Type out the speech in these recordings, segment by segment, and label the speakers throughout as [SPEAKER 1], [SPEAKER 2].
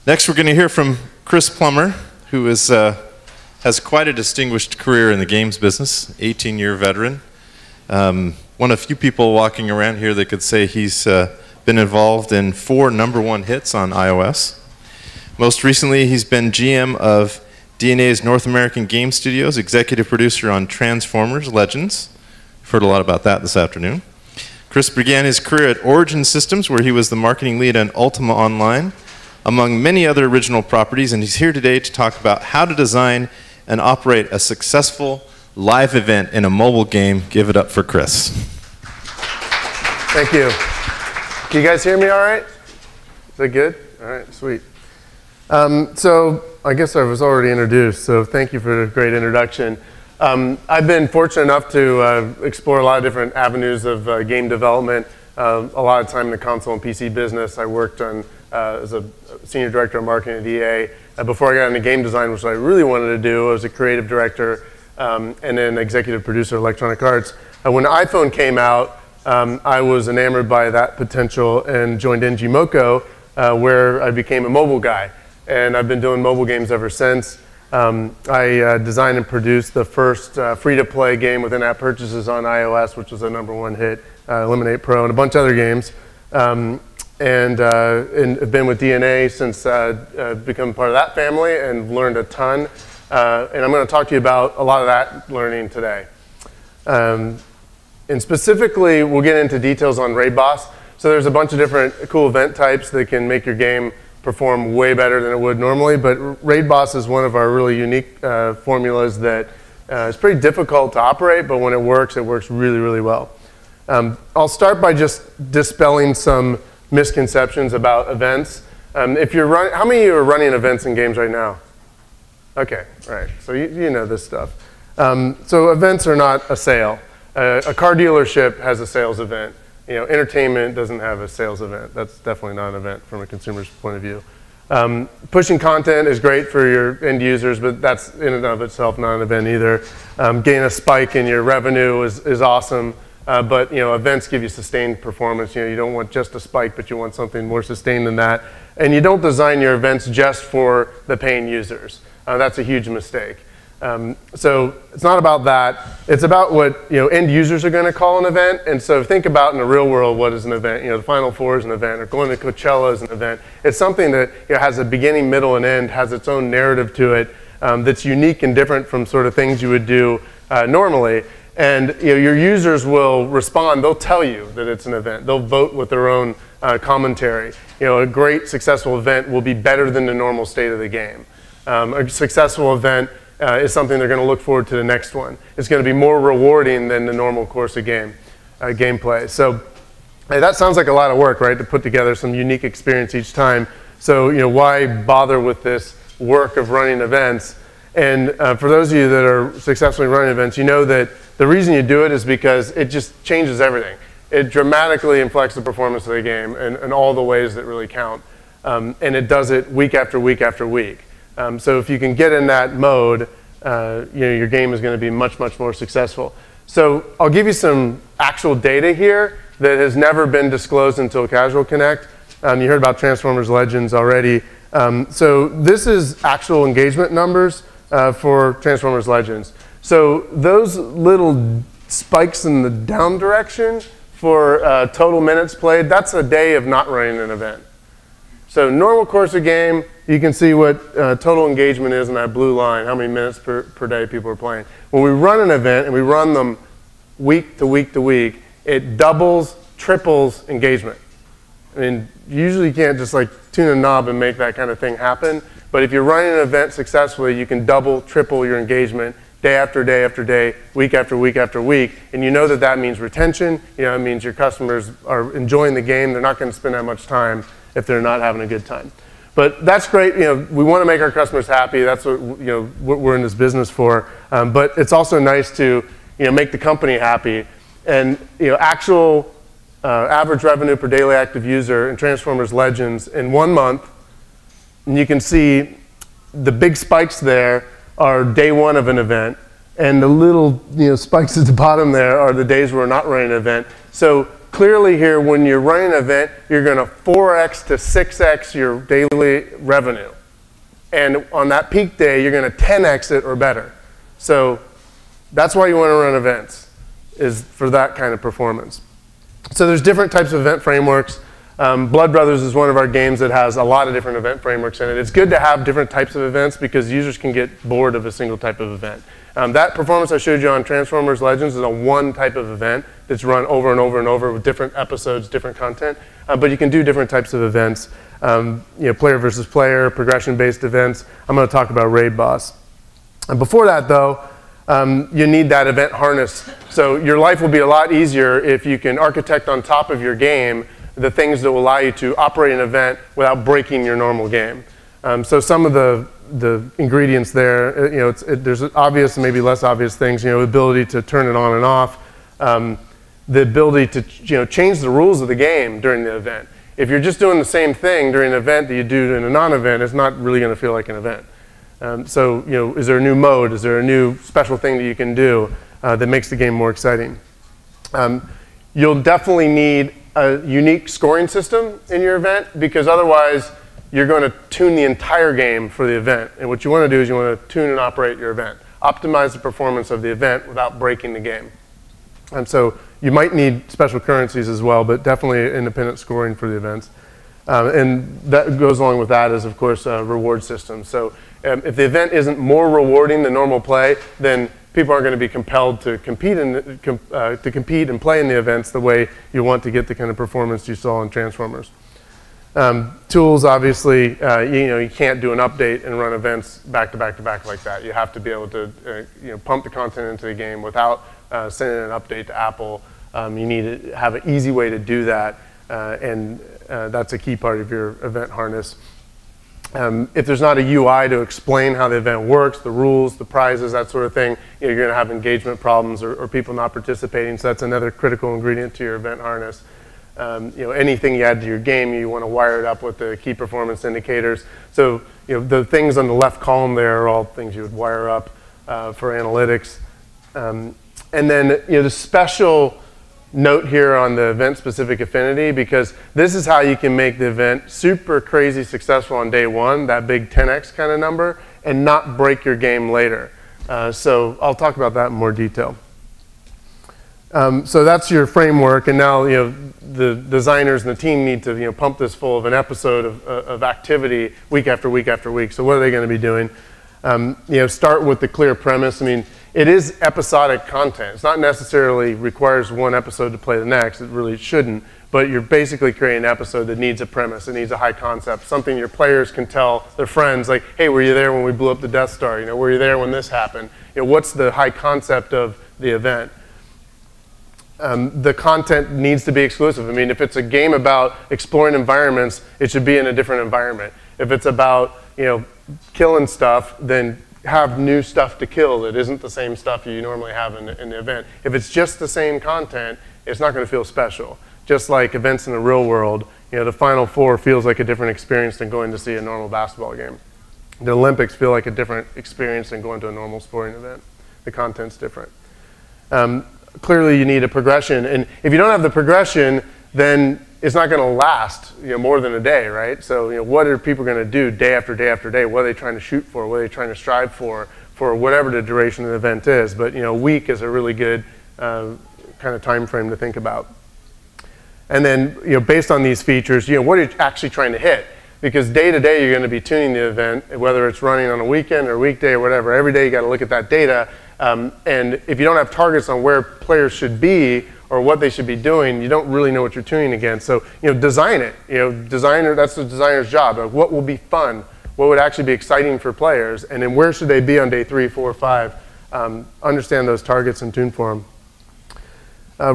[SPEAKER 1] Next, we're going to hear from Chris Plummer, who is, has quite a distinguished career in the games business, 18-year veteran. One of few people walking around here that could say he's been involved in 4 #1 hits on iOS. Most recently, he's been GM of DeNA's North American Game Studios, executive producer on Transformers Legends. We've heard a lot about that this afternoon. Chris began his career at Origin Systems, where he was the marketing lead on Ultima Online, among many other original properties, and he's here today to talk about how to design and operate a successful live event in a mobile game. Give it up for Chris.
[SPEAKER 2] Thank you. Can you guys hear me all right? Is that good? All right, sweet. So I guess I was already introduced, so thank you for the great introduction. I've been fortunate enough to explore a lot of different avenues of game development. A lot of time in the console and PC business. I worked on as a senior director of marketing at EA. Before I got into game design, which I really wanted to do, I was a creative director and then executive producer of Electronic Arts. When the iPhone came out, I was enamored by that potential and joined NG Moco, where I became a mobile guy. And I've been doing mobile games ever since. I designed and produced the first free-to-play game with in-app purchases on iOS, which was a #1 hit, Eliminate Pro, and a bunch of other games. And have been with DeNA since become part of that family and learned a ton. And I'm going to talk to you about a lot of that learning today. And specifically, we'll get into details on Raid Boss. So there's a bunch of different cool event types that can make your game perform way better than it would normally. But Raid Boss is one of our really unique formulas that is pretty difficult to operate, but when it works really, really well. I'll start by just dispelling some misconceptions about events. If you're how many of you are running events in games right now? Okay, right. So you know this stuff. So events are not a sale. A car dealership has a sales event. You know, entertainment doesn't have a sales event. That's definitely not an event from a consumer's point of view. Pushing content is great for your end users, but that's in and of itself not an event either. Getting a spike in your revenue is awesome. But you know, events give you sustained performance. You know, you don't want just a spike, but you want something more sustained than that. And you don't design your events just for the paying users. That's a huge mistake. So it's not about that. It's about what end users are going to call an event. And so think about in the real world, what is an event? You know, the Final Four is an event, or going to Coachella is an event. It's something that has a beginning, middle, and end, has its own narrative to it that's unique and different from sort of things you would do normally. And your users will respond. They'll tell you that it's an event. They'll vote with their own commentary. A great successful event will be better than the normal state of the game. A successful event is something they're going to look forward to the next one. It's going to be more rewarding than the normal course of gameplay. So that sounds like a lot of work, right, to put together some unique experience each time. So why bother with this work of running events? And for those of you that are successfully running events, you know that the reason you do it is because it just changes everything. It dramatically inflects the performance of the game in all the ways that really count. And it does it week after week after week. So if you can get in that mode, your game is going to be much, much more successful. So I'll give you some actual data here that has never been disclosed until Casual Connect. You heard about Transformers Legends already. So this is actual engagement numbers for Transformers Legends. So those little spikes in the down direction for total minutes played, that's a day of not running an event. So normal course of game, you can see what total engagement is in that blue line, how many minutes per day people are playing. When we run an event and we run them week to week to week, it doubles, triples engagement. I mean, usually you can't just like tune a knob and make that kind of thing happen. But if you're running an event successfully, you can double, triple your engagement day after day after day, week after week after week. And you know that that means retention. It means your customers are enjoying the game. They're not going to spend that much time if they're not having a good time. But that's great. We want to make our customers happy. That's what what we're in this business for. But it's also nice to make the company happy. And actual average revenue per daily active user in Transformers Legends in 1 month, and you can see the big spikes there are day one of an event, and the little spikes at the bottom there are the days we're not running an event. So clearly here, when you're running an event, you're going to 4x to 6x your daily revenue. And on that peak day, you're going to 10x it or better. So that's why you want to run events, is for that kind of performance. So there's different types of event frameworks. Blood Brothers is one of our games that has a lot of different event frameworks in it. It's good to have different types of events because users can get bored of a single type of event. That performance I showed you on Transformers Legends is a one type of event that's run over and over and over with different episodes, different content. But you can do different types of events. Player versus player, progression-based events. I'm going to talk about Raid Boss. And before that, though, you need that event harness. So your life will be a lot easier if you can architect on top of your game the things that will allow you to operate an event without breaking your normal game. So some of the ingredients there, there's obvious and maybe less obvious things. The ability to turn it on and off, the ability to change the rules of the game during the event. If you're just doing the same thing during an event that you do in a non-event, it's not really going to feel like an event. Is there a new mode? Is there a new special thing that you can do that makes the game more exciting? You'll definitely need a unique scoring system in your event because otherwise you're going to tune the entire game for the event. And what you want to do is you want to tune and operate your event. Optimize the performance of the event without breaking the game. And so you might need special currencies as well, but definitely independent scoring for the events. And that goes along with that is, of course, a reward system. So if the event isn't more rewarding than normal play, then people aren't going to be compelled to compete and play in the events the way you want to get the kind of performance you saw in Transformers. Tools, obviously, you can't do an update and run events back to back to back like that. You have to be able to pump the content into the game without sending an update to Apple. You need to have an easy way to do that, and that's a key part of your event harness. If there's not a UI to explain how the event works, the rules, the prizes, that sort of thing, you're going to have engagement problems or people not participating. So that's another critical ingredient to your event harness. Anything you add to your game, you want to wire it up with the key performance indicators. So the things on the left column there are all things you would wire up for analytics. And then the special note here on the event-specific affinity, because this is how you can make the event super crazy successful on day one, that big 10x kind of number, and not break your game later. So I'll talk about that in more detail. So that's your framework, and now the designers and the team need to pump this full of an episode of activity week after week after week. So what are they going to be doing? Start with the clear premise. I mean, it is episodic content. It's not necessarily requires one episode to play the next. It really shouldn't. But you're basically creating an episode that needs a premise. It needs a high concept, something your players can tell their friends, like, hey, were you there when we blew up the Death Star? Were you there when this happened? What's the high concept of the event? The content needs to be exclusive. I mean, if it's a game about exploring environments, it should be in a different environment. If it's about, killing stuff, then have new stuff to kill that isn't the same stuff you normally have in the event. If it's just the same content, it's not going to feel special. Just like events in the real world, the Final Four feels like a different experience than going to see a normal basketball game. The Olympics feel like a different experience than going to a normal sporting event. The content's different. Clearly, you need a progression, and if you don't have the progression, then it's not going to last more than a day, right? So what are people going to do day after day after day? What are they trying to shoot for? What are they trying to strive for whatever the duration of the event is? But a week is a really good kind of time frame to think about. And then based on these features, what are you actually trying to hit? Because day to day you're going to be tuning the event, whether it's running on a weekend or weekday or whatever. Every day you got to look at that data. And if you don't have targets on where players should be or what they should be doing, you don't really know what you're tuning against. So design it. That's the designer's job. Like, what will be fun? What would actually be exciting for players? And then where should they be on day 3, 4, 5? Understand those targets and tune for them.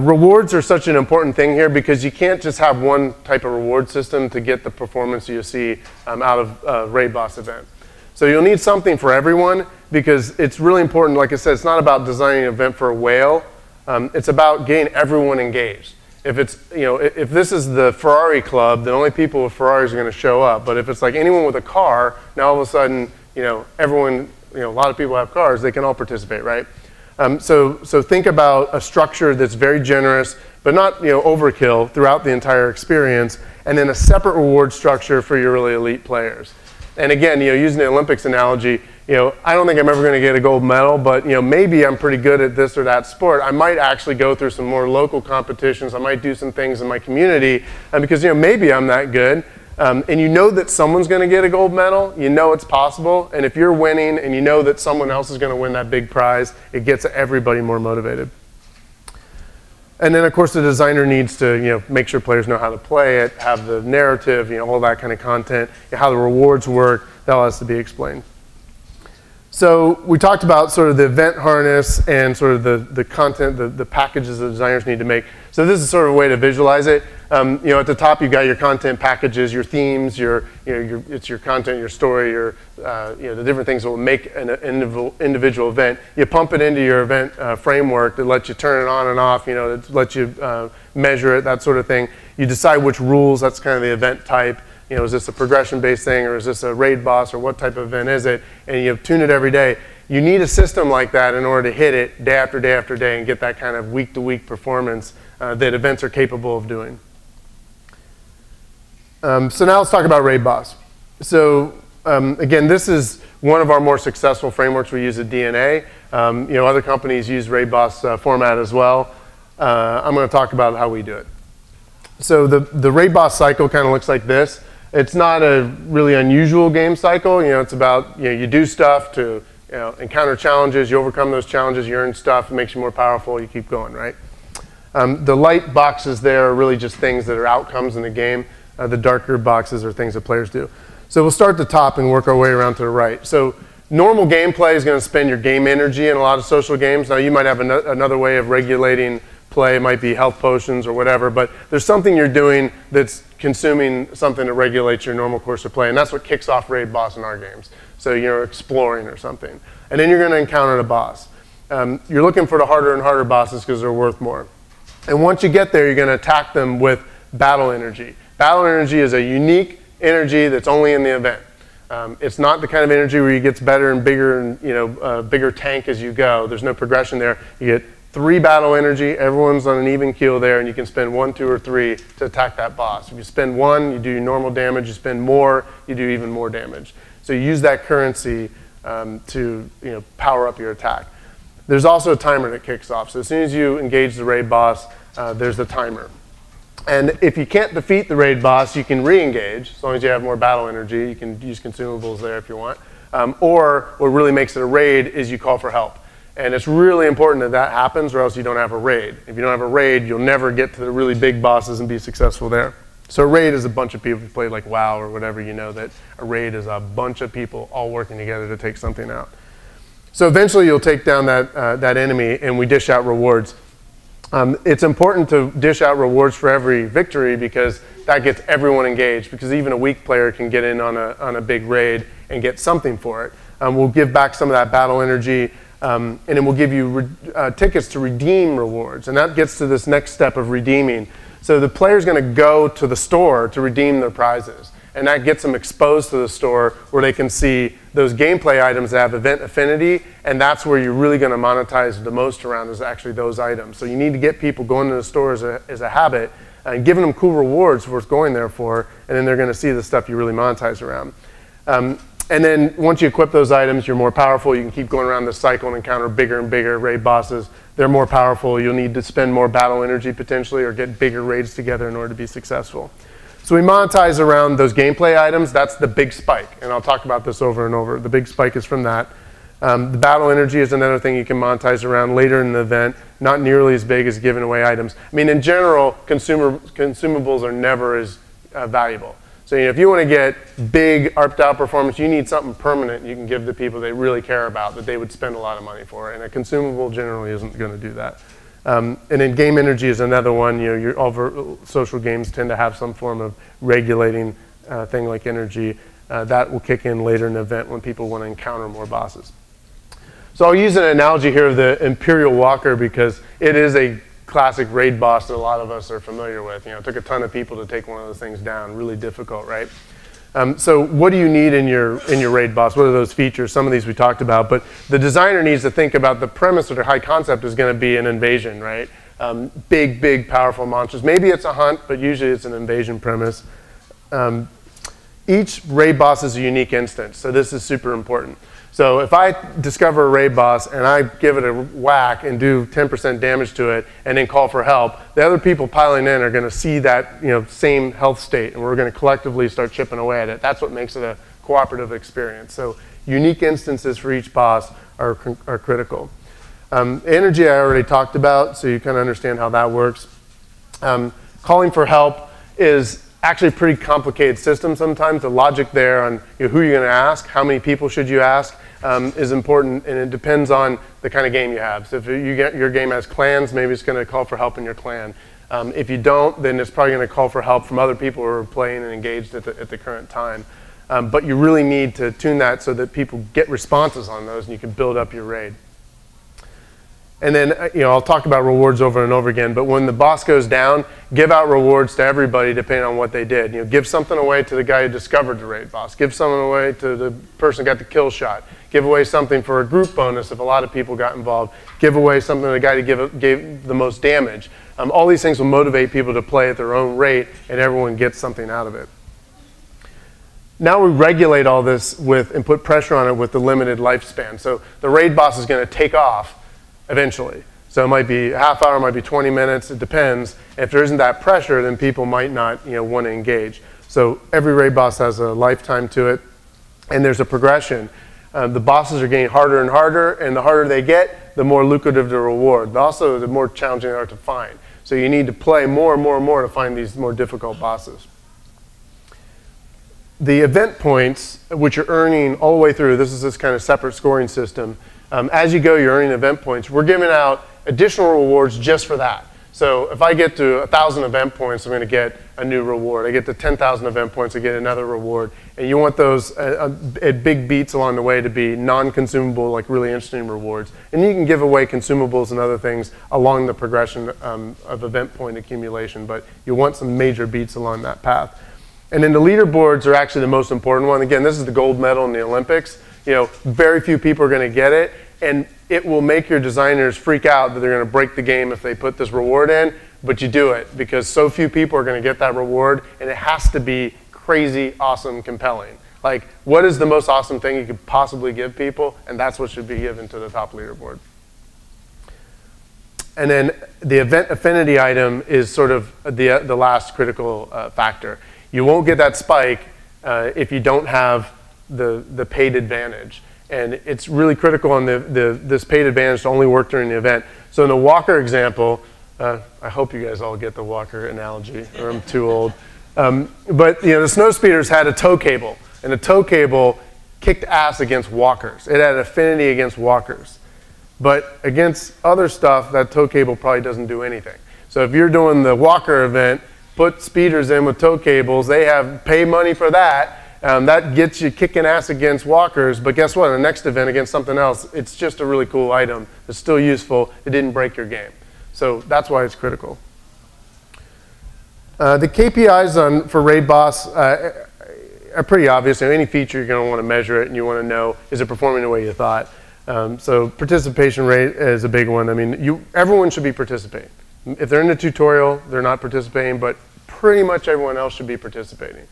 [SPEAKER 2] Rewards are such an important thing here because you can't just have one type of reward system to get the performance you see out of a Raid Boss event. So you'll need something for everyone because it's really important. Like I said, it's not about designing an event for a whale. It's about getting everyone engaged. If it's, if this is the Ferrari club, then only people with Ferraris are going to show up. But if it's like anyone with a car, now all of a sudden, everyone, a lot of people have cars, they can all participate, right? So think about a structure that's very generous, but not overkill throughout the entire experience, and then a separate reward structure for your really elite players. And again, using the Olympics analogy, I don't think I'm ever going to get a gold medal, but maybe I'm pretty good at this or that sport. I might actually go through some more local competitions. I might do some things in my community because maybe I'm that good. And you know that someone's going to get a gold medal. You know it's possible. And if you're winning and you know that someone else is going to win that big prize, it gets everybody more motivated. And then, of course, the designer needs to make sure players know how to play it, have the narrative, all that kind of content, how the rewards work. That all has to be explained. So we talked about sort of the event harness and sort of the content, the packages the designers need to make. So this is sort of a way to visualize it. At the top you've got your content packages, your themes, it's your content, your story, the different things that will make an individual event. You pump it into your event framework that lets you turn it on and off, that lets you measure it, that sort of thing. You decide which rules, that's kind of the event type. Is this a progression-based thing, or is this a raid boss, or what type of event is it? And you tune it every day. You need a system like that in order to hit it day after day after day and get that kind of week-to-week performance that events are capable of doing. So now let's talk about raid boss. So again, this is one of our more successful frameworks we use at DeNA. Other companies use raid boss format as well. I'm going to talk about how we do it. So the raid boss cycle kind of looks like this. It's not a really unusual game cycle. It's about you do stuff to encounter challenges, you overcome those challenges, you earn stuff, it makes you more powerful, you keep going, right? The light boxes there are really just things that are outcomes in the game. The darker boxes are things that players do. So we'll start at the top and work our way around to the right. So normal gameplay is going to spend your game energy in a lot of social games. Now you might have another way of regulating play. It might be health potions or whatever, but there's something you're doing that's consuming something that regulates your normal course of play, and that's what kicks off raid boss in our games. So you're exploring or something. And then you're going to encounter the boss. You're looking for the harder and harder bosses because they're worth more. And once you get there, you're going to attack them with battle energy. Battle energy is a unique energy that's only in the event. It's not the kind of energy where it gets better and bigger and bigger tank as you go. There's no progression there. You get 3 battle energy, everyone's on an even keel there, and you can spend 1, 2, or 3 to attack that boss. If you spend 1, you do your normal damage. You spend more, you do even more damage. So you use that currency to power up your attack. There's also a timer that kicks off. So as soon as you engage the raid boss, there's the timer. And if you can't defeat the raid boss, you can re-engage. As long as you have more battle energy, you can use consumables there if you want. Or what really makes it a raid is you call for help. And it's really important that that happens, or else you don't have a raid. If you don't have a raid, you'll never get to the really big bosses and be successful there. So a raid is a bunch of people who play like WoW or whatever, that a raid is a bunch of people all working together to take something out. So eventually you'll take down that enemy, and we dish out rewards. It's important to dish out rewards for every victory because that gets everyone engaged, because even a weak player can get in on a big raid and get something for it. We'll give back some of that battle energy. And then we'll give you tickets to redeem rewards. And that gets to this next step of redeeming. So the player's going to go to the store to redeem their prizes. And that gets them exposed to the store where they can see those gameplay items that have event affinity. And that's where you're really going to monetize the most around, is actually those items. So you need to get people going to the store as a habit and giving them cool rewards worth going there for. And then they're going to see the stuff you really monetize around. And then once you equip those items, you're more powerful. You can keep going around this cycle and encounter bigger and bigger raid bosses. They're more powerful. You'll need to spend more battle energy potentially, or get bigger raids together in order to be successful. So we monetize around those gameplay items. That's the big spike. And I'll talk about this over and over. The big spike is from that. The battle energy is another thing you can monetize around later in the event. Not nearly as big as giving away items. I mean, in general, consumables are never as valuable. So if you want to get big ARPed out performance, you need something permanent you can give to people they really care about, that they would spend a lot of money for. And a consumable generally isn't going to do that. And then game energy is another one. Your social games tend to have some form of regulating thing like energy. That will kick in later in the event when people want to encounter more bosses. So I'll use an analogy here of the Imperial Walker, because it is a classic raid boss that a lot of us are familiar with. It took a ton of people to take one of those things down. Really difficult, right? So what do you need in your raid boss? What are those features? Some of these we talked about, but the designer needs to think about the premise of their high concept is going to be an invasion, right? Big, powerful monsters. Maybe it's a hunt, but usually it's an invasion premise. Each raid boss is a unique instance, so this is super important. So if I discover a raid boss and I give it a whack and do 10% damage to it and then call for help, the other people piling in are going to see that same health state, and we're going to collectively start chipping away at it. That's what makes it a cooperative experience. So unique instances for each boss are critical. Energy I already talked about, so you kind of understand how that works. Calling for help is actually a pretty complicated system sometimes. The logic there on who you're going to ask, how many people should you ask, is important, and it depends on the kind of game you have. So if your game has clans, maybe it's going to call for help in your clan. If you don't, then it's probably going to call for help from other people who are playing and engaged at the current time. But you really need to tune that so that people get responses on those and you can build up your raid. And then, I'll talk about rewards over and over again, but when the boss goes down, give out rewards to everybody depending on what they did. Give something away to the guy who discovered the raid boss. Give something away to the person who got the kill shot. Give away something for a group bonus if a lot of people got involved. Give away something to the guy who gave the most damage. All these things will motivate people to play at their own rate, and everyone gets something out of it. Now we regulate all this and put pressure on it with the limited lifespan. So the raid boss is going to take off eventually. So it might be a half hour, it might be 20 minutes, it depends. If there isn't that pressure, then people might not want to engage. So every raid boss has a lifetime to it, and there's a progression. The bosses are getting harder and harder, and the harder they get, the more lucrative the reward. But also, the more challenging they are to find. So you need to play more and more and more to find these more difficult bosses. The event points, which you're earning all the way through, this is this kind of separate scoring system. As you go, you're earning event points. We're giving out additional rewards just for that. So if I get to 1,000 event points, I'm going to get a new reward. I get to 10,000 event points, I get another reward. And you want those at big beats along the way to be non-consumable, like really interesting rewards. And you can give away consumables and other things along the progression of event point accumulation, but you want some major beats along that path. And then the leaderboards are actually the most important one. Again, this is the gold medal in the Olympics. Very few people are going to get it, and it will make your designers freak out that they're going to break the game if they put this reward in, but you do it because so few people are going to get that reward, and it has to be crazy, awesome, compelling. Like, what is the most awesome thing you could possibly give people? And that's what should be given to the top leaderboard. And then the event affinity item is sort of the last critical factor. You won't get that spike if you don't have the paid advantage. And it's really critical on this paid advantage to only work during the event. So in the walker example, I hope you guys all get the walker analogy, or I'm too old. But the snow speeders had a tow cable, and the tow cable kicked ass against walkers. It had affinity against walkers. But against other stuff, that tow cable probably doesn't do anything. So if you're doing the walker event, put speeders in with tow cables, pay money for that. That gets you kicking ass against walkers, but guess what? In the next event against something else, it's just a really cool item. It's still useful. It didn't break your game. So that's why it's critical. The KPIs for raid boss are pretty obvious. Any feature, you're going to want to measure it, and you want to know, is it performing the way you thought? So participation rate is a big one. I mean, everyone should be participating. If they're in the tutorial, they're not participating, but pretty much everyone else should be participating.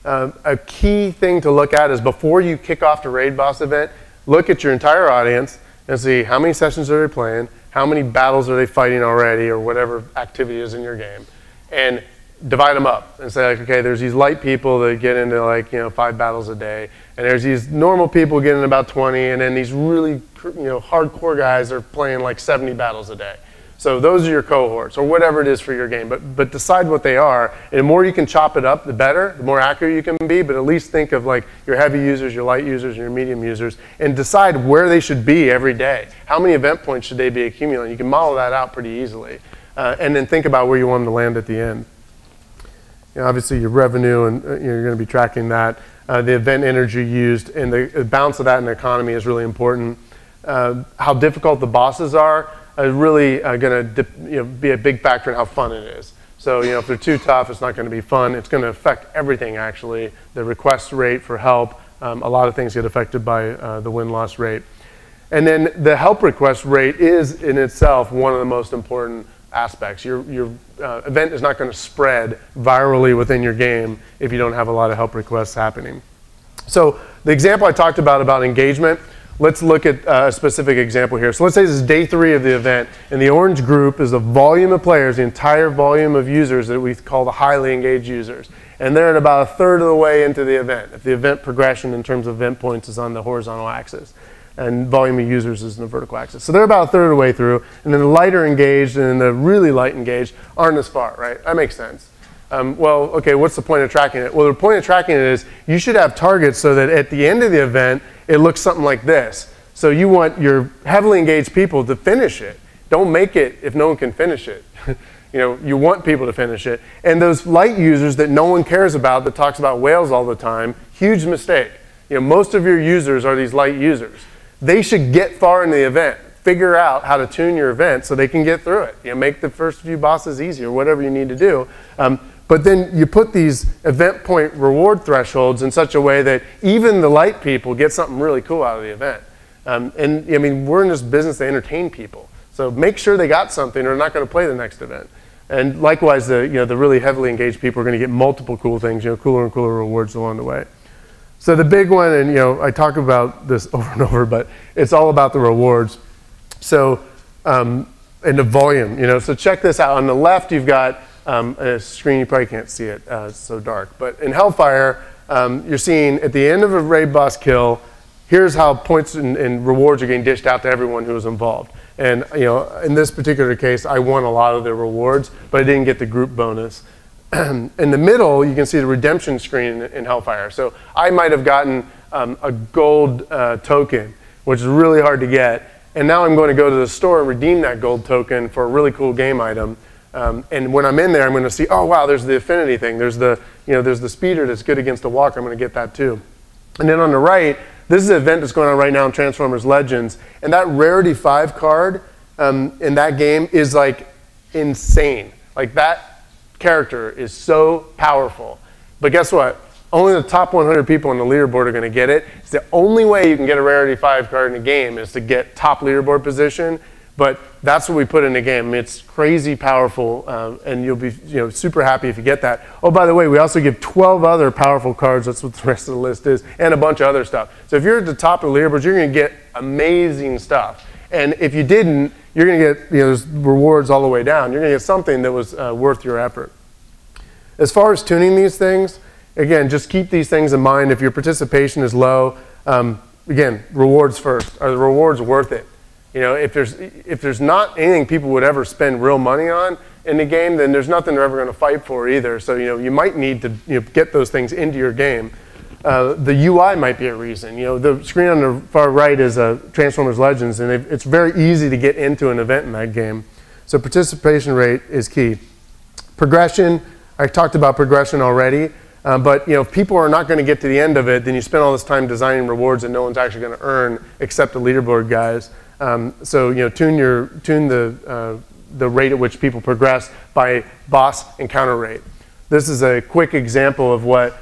[SPEAKER 2] A key thing to look at is before you kick off the raid boss event, look at your entire audience and see how many sessions are they playing, how many battles are they fighting already, or whatever activity is in your game, and divide them up and say, like, okay, there's these light people that get into 5 battles a day, and there's these normal people getting about 20, and then these really hardcore guys are playing like 70 battles a day. So those are your cohorts, or whatever it is for your game. But decide what they are. And the more you can chop it up, the better. The more accurate you can be. But at least think of your heavy users, your light users, and your medium users, and decide where they should be every day. How many event points should they be accumulating? You can model that out pretty easily. And then think about where you want them to land at the end. Obviously, your revenue, and you're going to be tracking that. The event energy used, and the balance of that in the economy is really important. How difficult the bosses are really going to be a big factor in how fun it is. So, if they're too tough, it's not going to be fun. It's going to affect everything, actually. The request rate for help, a lot of things get affected by the win-loss rate. And then the help request rate is, in itself, one of the most important aspects. Your event is not going to spread virally within your game if you don't have a lot of help requests happening. So the example I talked about engagement, let's look at a specific example here. So let's say this is day 3 of the event, and the orange group is the volume of players, the entire volume of users that we call the highly engaged users. And they're at about 1/3 of the way into the event, if the event progression in terms of event points is on the horizontal axis, and volume of users is in the vertical axis. So they're about 1/3 of the way through, and then the lighter engaged and the really light engaged aren't as far, right? That makes sense. Well, okay, what's the point of tracking it? Well, the point of tracking it is you should have targets so that at the end of the event, it looks something like this. So you want your heavily engaged people to finish it. Don't make it if no one can finish it. You want people to finish it. And those light users that no one cares about, that talks about whales all the time, huge mistake. Most of your users are these light users. They should get far in the event. Figure out how to tune your event so they can get through it. Make the first few bosses easier, whatever you need to do. But then you put these event point reward thresholds in such a way that even the light people get something really cool out of the event. We're in this business to entertain people. So make sure they got something or they're not going to play the next event. And likewise, the really heavily engaged people are going to get multiple cool things, cooler and cooler rewards along the way. So the big one, and I talk about this over and over, but it's all about the rewards. So, and the volume, so check this out. On the left, you've got a screen, you probably can't see it, it's so dark. But in Hellfire, you're seeing at the end of a raid boss kill, here's how points and rewards are getting dished out to everyone who was involved. And in this particular case, I won a lot of the rewards, but I didn't get the group bonus. In the middle, you can see the redemption screen in Hellfire. So I might have gotten a gold token, which is really hard to get. And now I'm going to go to the store and redeem that gold token for a really cool game item. And when I'm in there, I'm going to see, oh wow, there's the affinity thing. There's the speeder that's good against the walker. I'm going to get that too. And then on the right, this is an event that's going on right now in Transformers Legends. And that Rarity 5 card in that game is like insane. Like that character is so powerful. But guess what? Only the top 100 people on the leaderboard are going to get it. It's the only way you can get a Rarity 5 card in a game is to get top leaderboard position. But that's what we put in the game. It's crazy powerful, and you'll be super happy if you get that. Oh, by the way, we also give 12 other powerful cards. That's what the rest of the list is, and a bunch of other stuff. So if you're at the top of the leaderboards, you're going to get amazing stuff. And if you didn't, you're going to get there's rewards all the way down. You're going to get something that was worth your effort. As far as tuning these things, again, just keep these things in mind. If your participation is low, again, rewards first. Are the rewards worth it? If there's not anything people would ever spend real money on in the game, then there's nothing they're ever going to fight for either. So you might need to get those things into your game. The UI might be a reason. The screen on the far right is Transformers Legends, and it's very easy to get into an event in that game. So participation rate is key. Progression, I talked about progression already. But if people are not going to get to the end of it, then you spend all this time designing rewards that no one's actually going to earn except the leaderboard guys. So tune the rate at which people progress by boss encounter rate. This is a quick example of what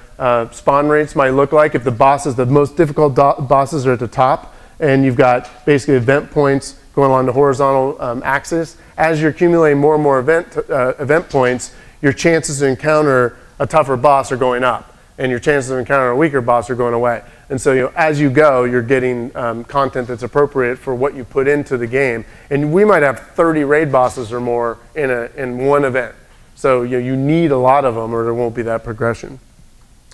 [SPEAKER 2] spawn rates might look like. If the bosses, the most difficult bosses are at the top, and you've got basically event points going along the horizontal axis. As you're accumulating more and more event points, your chances to encounter a tougher boss are going up, and your chances of encountering a weaker boss are going away. And so as you go, you're getting content that's appropriate for what you put into the game. And we might have 30 raid bosses or more in one event. So you need a lot of them, or there won't be that progression.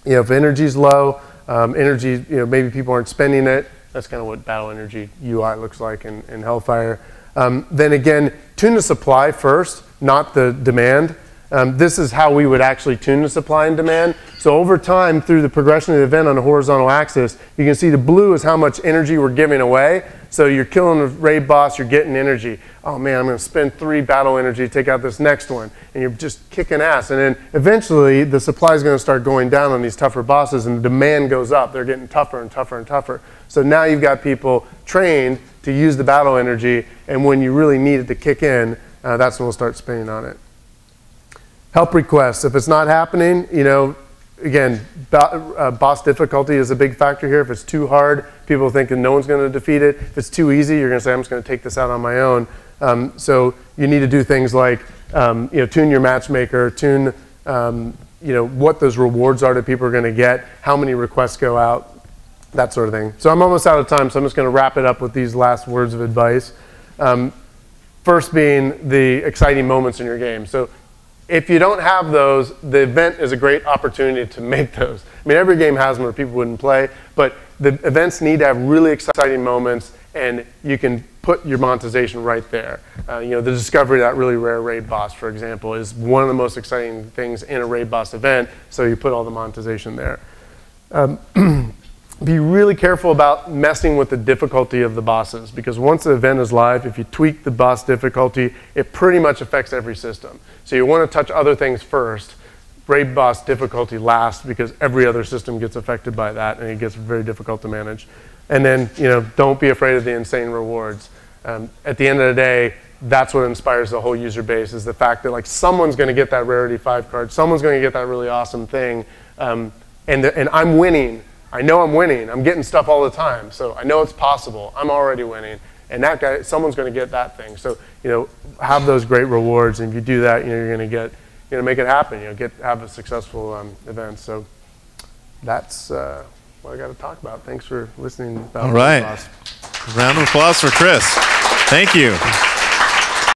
[SPEAKER 2] If energy's low, maybe people aren't spending it. That's kind of what battle energy UI looks like in Hellfire. Then again, tune the supply first, not the demand. This is how we would actually tune the supply and demand. So over time, through the progression of the event on the horizontal axis, you can see the blue is how much energy we're giving away. So you're killing a raid boss, you're getting energy. Oh man, I'm going to spend 3 battle energy to take out this next one. And you're just kicking ass. And then eventually, the supply is going to start going down on these tougher bosses, and the demand goes up. They're getting tougher and tougher and tougher. So now you've got people trained to use the battle energy, and when you really need it to kick in, that's when we'll start spending on it. Help requests. If it's not happening, you know, again, boss difficulty is a big factor here. If it's too hard, people thinking no one's going to defeat it. If it's too easy, you're going to say, I'm just going to take this out on my own. So you need to do things like, you know, tune your matchmaker, tune, you know, what those rewards are that people are going to get, how many requests go out, that sort of thing. So I'm almost out of time, so I'm just going to wrap it up with these last words of advice. First being the exciting moments in your game. So if you don't have those, the event is a great opportunity to make those. I mean, every game has them or people wouldn't play, but the events need to have really exciting moments, and you can put your monetization right there. You know, the discovery of that really rare raid boss, for example, is one of the most exciting things in a raid boss event, so you put all the monetization there. Be really careful about messing with the difficulty of the bosses, because once the event is live, if you tweak the boss difficulty, it pretty much affects every system. So you want to touch other things first. Raid boss difficulty last, because every other system gets affected by that, and it gets very difficult to manage. And then, you know, don't be afraid of the insane rewards. At the end of the day, that's what inspires the whole user base, is the fact that like someone's going to get that rarity 5 card, someone's going to get that really awesome thing, and I'm winning. I know I'm winning. I'm getting stuff all the time, so I know it's possible. I'm already winning, and that guy, someone's going to get that thing. So, you know, have those great rewards, and if you do that, you know, you're going to get, you know, make it happen. You know, have a successful event. So that's what I got to talk about. Thanks for listening.
[SPEAKER 1] All right. Round of applause for Chris. Thank you.